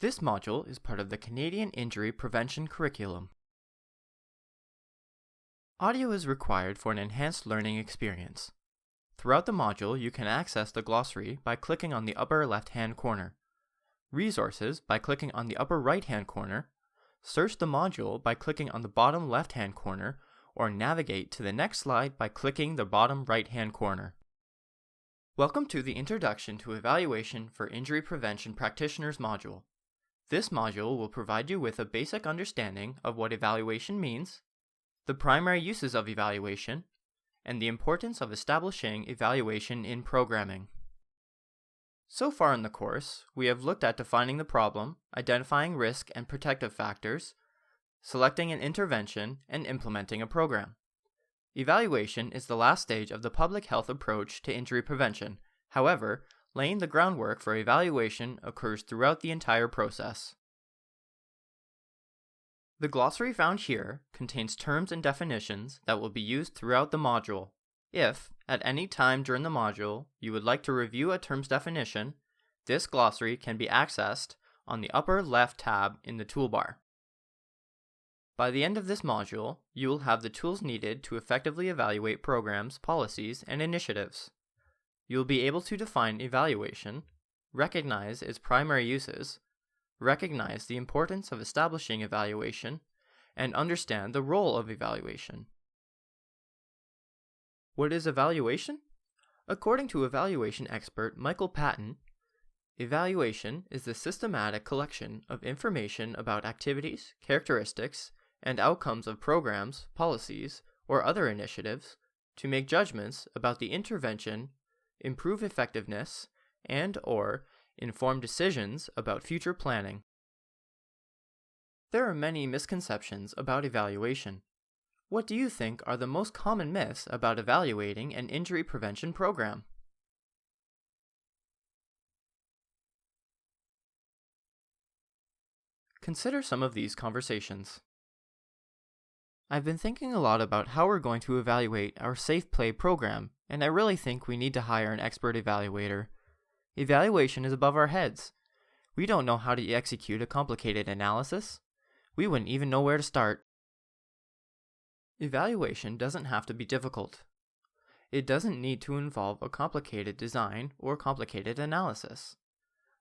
This module is part of the Canadian Injury Prevention curriculum. Audio is required for an enhanced learning experience. Throughout the module, you can access the glossary by clicking on the upper left-hand corner, resources by clicking on the upper right-hand corner, search the module by clicking on the bottom left-hand corner, or navigate to the next slide by clicking the bottom right-hand corner. Welcome to the Introduction to Evaluation for Injury Prevention Practitioners module. This module will provide you with a basic understanding of what evaluation means, the primary uses of evaluation, and the importance of establishing evaluation in programming. So far in the course, we have looked at defining the problem, identifying risk and protective factors, selecting an intervention, and implementing a program. Evaluation is the last stage of the public health approach to injury prevention. However, laying the groundwork for evaluation occurs throughout the entire process. The glossary found here contains terms and definitions that will be used throughout the module. If, at any time during the module, you would like to review a term's definition, this glossary can be accessed on the upper left tab in the toolbar. By the end of this module, you will have the tools needed to effectively evaluate programs, policies, and initiatives. You will be able to define evaluation, recognize its primary uses, recognize the importance of establishing evaluation, and understand the role of evaluation. What is evaluation? According to evaluation expert Michael Patton, evaluation is the systematic collection of information about activities, characteristics, and outcomes of programs, policies, or other initiatives to make judgments about the intervention, improve effectiveness, and/or inform decisions about future planning. There are many misconceptions about evaluation. What do you think are the most common myths about evaluating an injury prevention program? Consider some of these conversations. I've been thinking a lot about how we're going to evaluate our Safe Play program, and I really think we need to hire an expert evaluator. Evaluation is above our heads. We don't know how to execute a complicated analysis. We wouldn't even know where to start. Evaluation doesn't have to be difficult. It doesn't need to involve a complicated design or complicated analysis.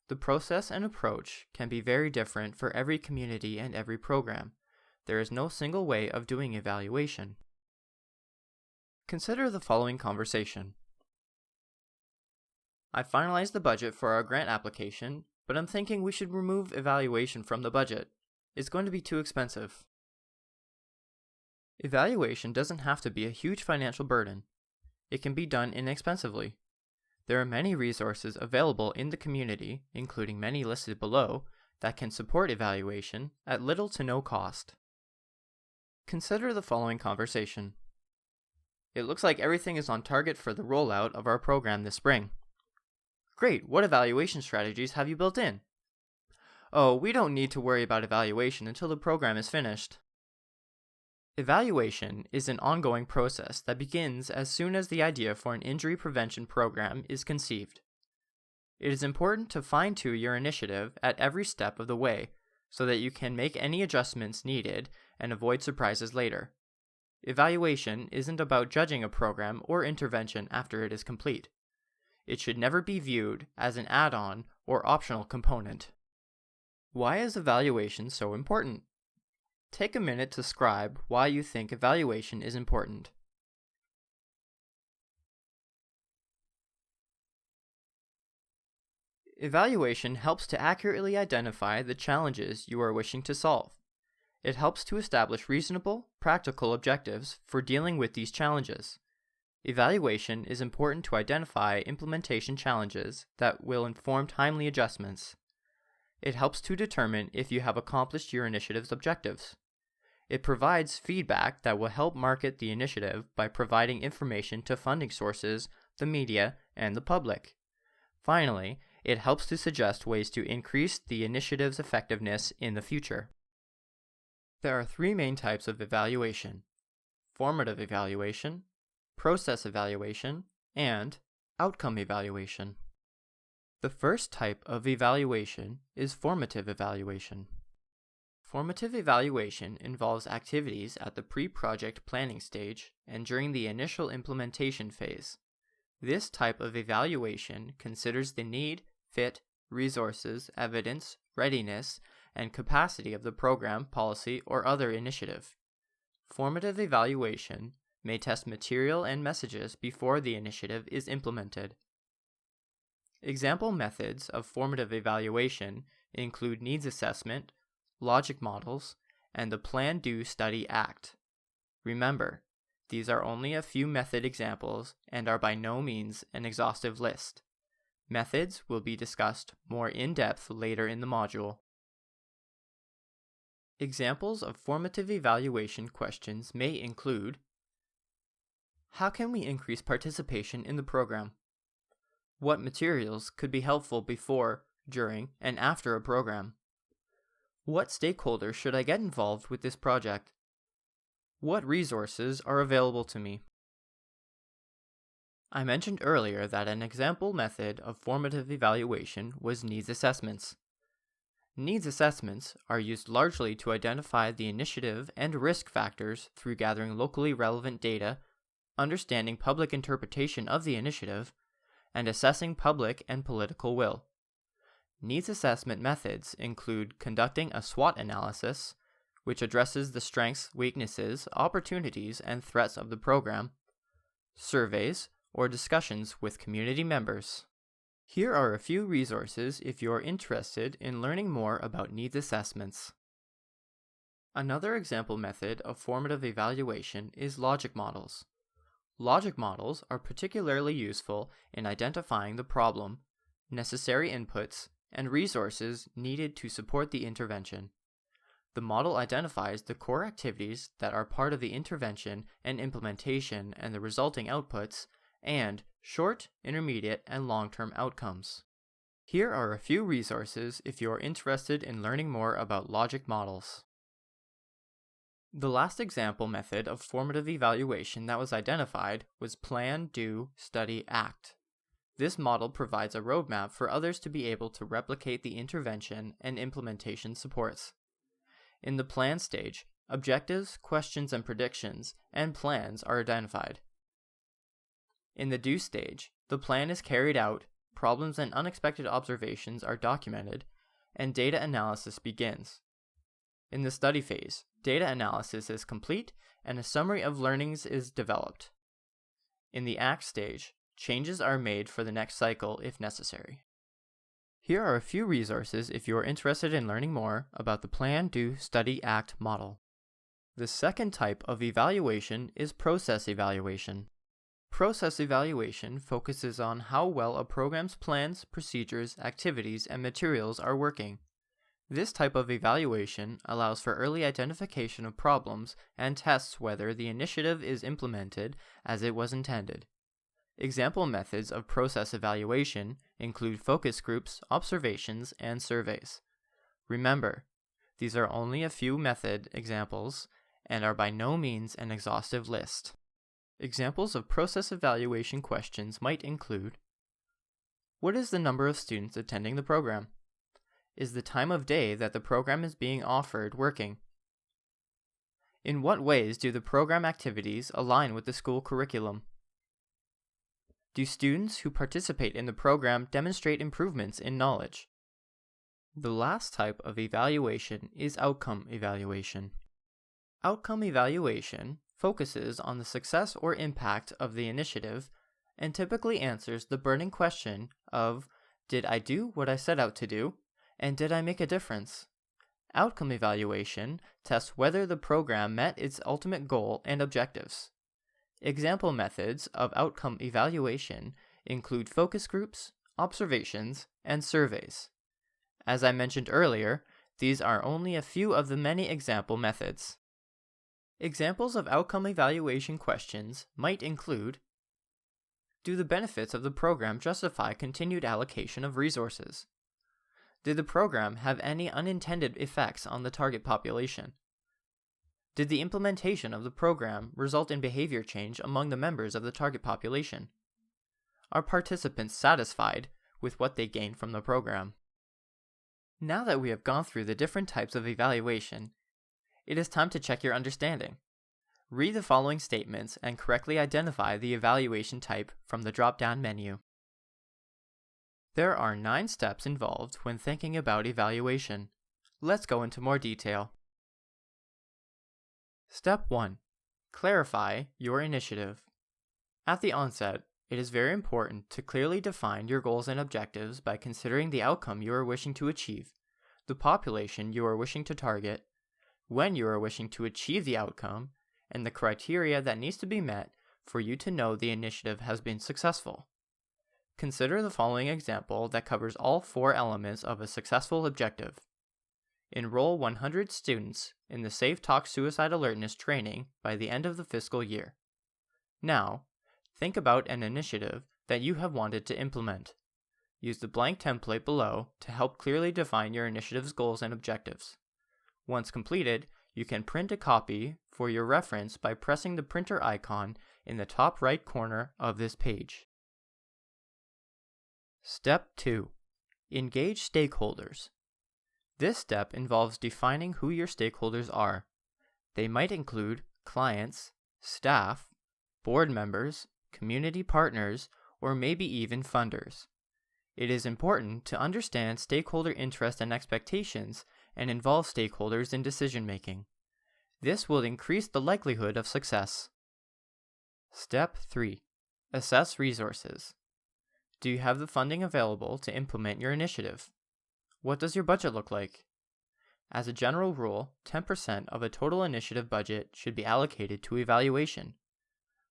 The process and approach can be very different for every community and every program. There is no single way of doing evaluation. Consider the following conversation. I finalized the budget for our grant application, but I'm thinking we should remove evaluation from the budget. It's going to be too expensive. Evaluation doesn't have to be a huge financial burden. It can be done inexpensively. There are many resources available in the community, including many listed below, that can support evaluation at little to no cost. Consider the following conversation. It looks like everything is on target for the rollout of our program this spring. Great, what evaluation strategies have you built in? Oh, we don't need to worry about evaluation until the program is finished. Evaluation is an ongoing process that begins as soon as the idea for an injury prevention program is conceived. It is important to fine-tune your initiative at every step of the way so that you can make any adjustments needed and avoid surprises later. Evaluation isn't about judging a program or intervention after it is complete. It should never be viewed as an add-on or optional component. Why is evaluation so important? Take a minute to describe why you think evaluation is important. Evaluation helps to accurately identify the challenges you are wishing to solve. It helps to establish reasonable, practical objectives for dealing with these challenges. Evaluation is important to identify implementation challenges that will inform timely adjustments. It helps to determine if you have accomplished your initiative's objectives. It provides feedback that will help market the initiative by providing information to funding sources, the media, and the public. Finally, it helps to suggest ways to increase the initiative's effectiveness in the future. There are three main types of evaluation: formative evaluation, process evaluation, and outcome evaluation. The first type of evaluation is formative evaluation. Formative evaluation involves activities at the pre-project planning stage and during the initial implementation phase. This type of evaluation considers the need, fit, resources, evidence, readiness, and capacity of the program, policy, or other initiative. Formative evaluation may test material and messages before the initiative is implemented. Example methods of formative evaluation include needs assessment, logic models, and the Plan, Do, Study, Act. Remember, these are only a few method examples and are by no means an exhaustive list. Methods will be discussed more in depth later in the module. Examples of formative evaluation questions may include: how can we increase participation in the program? What materials could be helpful before, during, and after a program? What stakeholders should I get involved with this project? What resources are available to me? I mentioned earlier that an example method of formative evaluation was needs assessments. Needs assessments are used largely to identify the initiative and risk factors through gathering locally relevant data, understanding public interpretation of the initiative, and assessing public and political will. Needs assessment methods include conducting a SWOT analysis, which addresses the strengths, weaknesses, opportunities, and threats of the program, surveys, or discussions with community members. Here are a few resources if you are interested in learning more about needs assessments. Another example method of formative evaluation is logic models. Logic models are particularly useful in identifying the problem, necessary inputs, and resources needed to support the intervention. The model identifies the core activities that are part of the intervention and implementation and the resulting outputs, and short, intermediate, and long-term outcomes. Here are a few resources if you are interested in learning more about logic models. The last example method of formative evaluation that was identified was Plan, Do, Study, Act. This model provides a roadmap for others to be able to replicate the intervention and implementation supports. In the plan stage, objectives, questions and predictions, and plans are identified. In the do stage, the plan is carried out, problems and unexpected observations are documented, and data analysis begins. In the study phase, data analysis is complete and a summary of learnings is developed. In the act stage, changes are made for the next cycle if necessary. Here are a few resources if you are interested in learning more about the Plan, Do, Study, Act model. The second type of evaluation is process evaluation. Process evaluation focuses on how well a program's plans, procedures, activities, and materials are working. This type of evaluation allows for early identification of problems and tests whether the initiative is implemented as it was intended. Example methods of process evaluation include focus groups, observations, and surveys. Remember, these are only a few method examples and are by no means an exhaustive list. Examples of process evaluation questions might include: what is the number of students attending the program? Is the time of day that the program is being offered working? In what ways do the program activities align with the school curriculum? Do students who participate in the program demonstrate improvements in knowledge? The last type of evaluation is outcome evaluation. Outcome evaluation focuses on the success or impact of the initiative and typically answers the burning question of, did I do what I set out to do, and did I make a difference? Outcome evaluation tests whether the program met its ultimate goal and objectives. Example methods of outcome evaluation include focus groups, observations, and surveys. As I mentioned earlier, these are only a few of the many example methods. Examples of outcome evaluation questions might include: do the benefits of the program justify continued allocation of resources? Did the program have any unintended effects on the target population? Did the implementation of the program result in behavior change among the members of the target population? Are participants satisfied with what they gain from the program. Now that we have gone through the different types of evaluation, it is time to check your understanding. Read the following statements and correctly identify the evaluation type from the drop-down menu. There are 9 steps involved when thinking about evaluation. Let's go into more detail. Step 1. Clarify your initiative. At the onset, it is very important to clearly define your goals and objectives by considering the outcome you are wishing to achieve, the population you are wishing to target, when you are wishing to achieve the outcome, and the criteria that needs to be met for you to know the initiative has been successful. Consider the following example that covers all 4 elements of a successful objective. Enroll 100 students in the Safe Talk Suicide Alertness training by the end of the fiscal year. Now, think about an initiative that you have wanted to implement. Use the blank template below to help clearly define your initiative's goals and objectives. Once completed, you can print a copy for your reference by pressing the printer icon in the top right corner of this page. Step 2. Engage stakeholders. This step involves defining who your stakeholders are. They might include clients, staff, board members, community partners, or maybe even funders. It is important to understand stakeholder interest and expectations and involve stakeholders in decision-making. This will increase the likelihood of success. Step 3. Assess resources. Do you have the funding available to implement your initiative? What does your budget look like? As a general rule, 10% of a total initiative budget should be allocated to evaluation.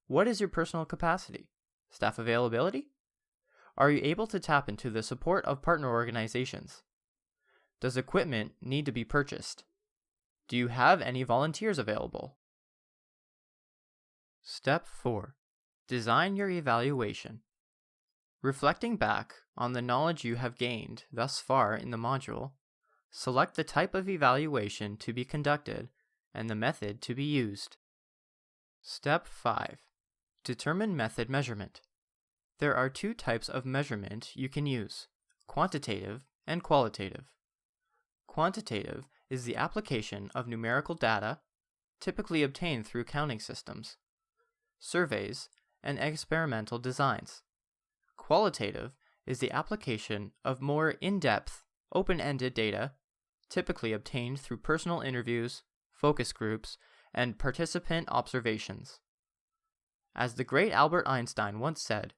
What is your personal capacity? Staff availability? Are you able to tap into the support of partner organizations? Does equipment need to be purchased? Do you have any volunteers available? Step 4. Design your evaluation. Reflecting back on the knowledge you have gained thus far in the module, select the type of evaluation to be conducted and the method to be used. Step 5. Determine method measurement. There are 2 types of measurement you can use, quantitative and qualitative. Quantitative is the application of numerical data, typically obtained through counting systems, surveys, and experimental designs. Qualitative is the application of more in-depth, open-ended data, typically obtained through personal interviews, focus groups, and participant observations. As the great Albert Einstein once said,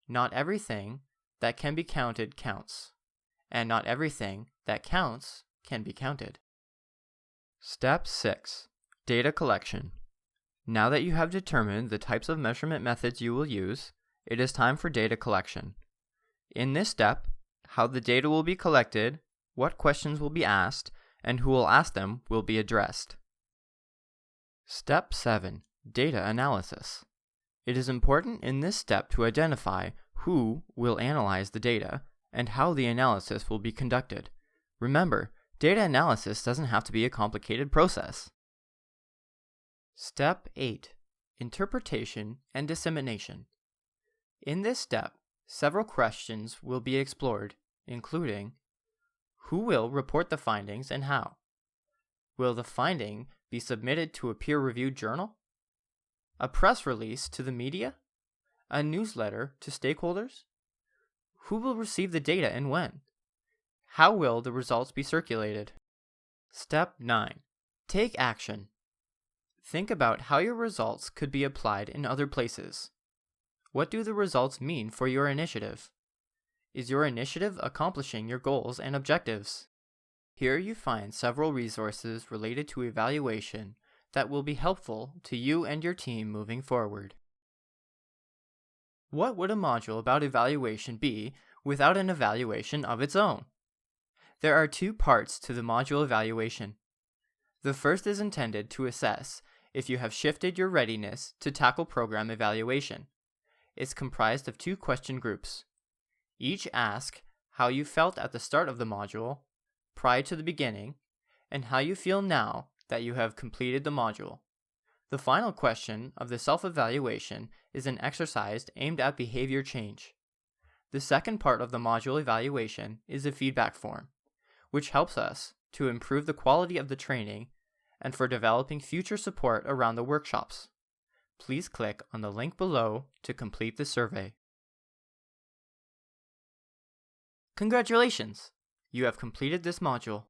"Not everything that can be counted counts, and not everything that counts can be counted." Step 6. Data collection. Now that you have determined the types of measurement methods you will use, it is time for data collection. In this step, how the data will be collected, what questions will be asked, and who will ask them will be addressed. Step 7. Data analysis. It is important in this step to identify who will analyze the data and how the analysis will be conducted. Remember, data analysis doesn't have to be a complicated process. Step 8. Interpretation and dissemination. In this step, several questions will be explored, including: who will report the findings and how? Will the finding be submitted to a peer-reviewed journal? A press release to the media? A newsletter to stakeholders? Who will receive the data and when? How will the results be circulated? Step 9. Take action. Think about how your results could be applied in other places. What do the results mean for your initiative? Is your initiative accomplishing your goals and objectives? Here you find several resources related to evaluation that will be helpful to you and your team moving forward. What would a module about evaluation be without an evaluation of its own? There are 2 parts to the module evaluation. The first is intended to assess if you have shifted your readiness to tackle program evaluation. It's comprised of 2 question groups. Each ask how you felt at the start of the module, prior to the beginning, and how you feel now that you have completed the module. The final question of the self-evaluation is an exercise aimed at behavior change. The second part of the module evaluation is a feedback form, which helps us to improve the quality of the training and for developing future support around the workshops. Please click on the link below to complete the survey. Congratulations! You have completed this module.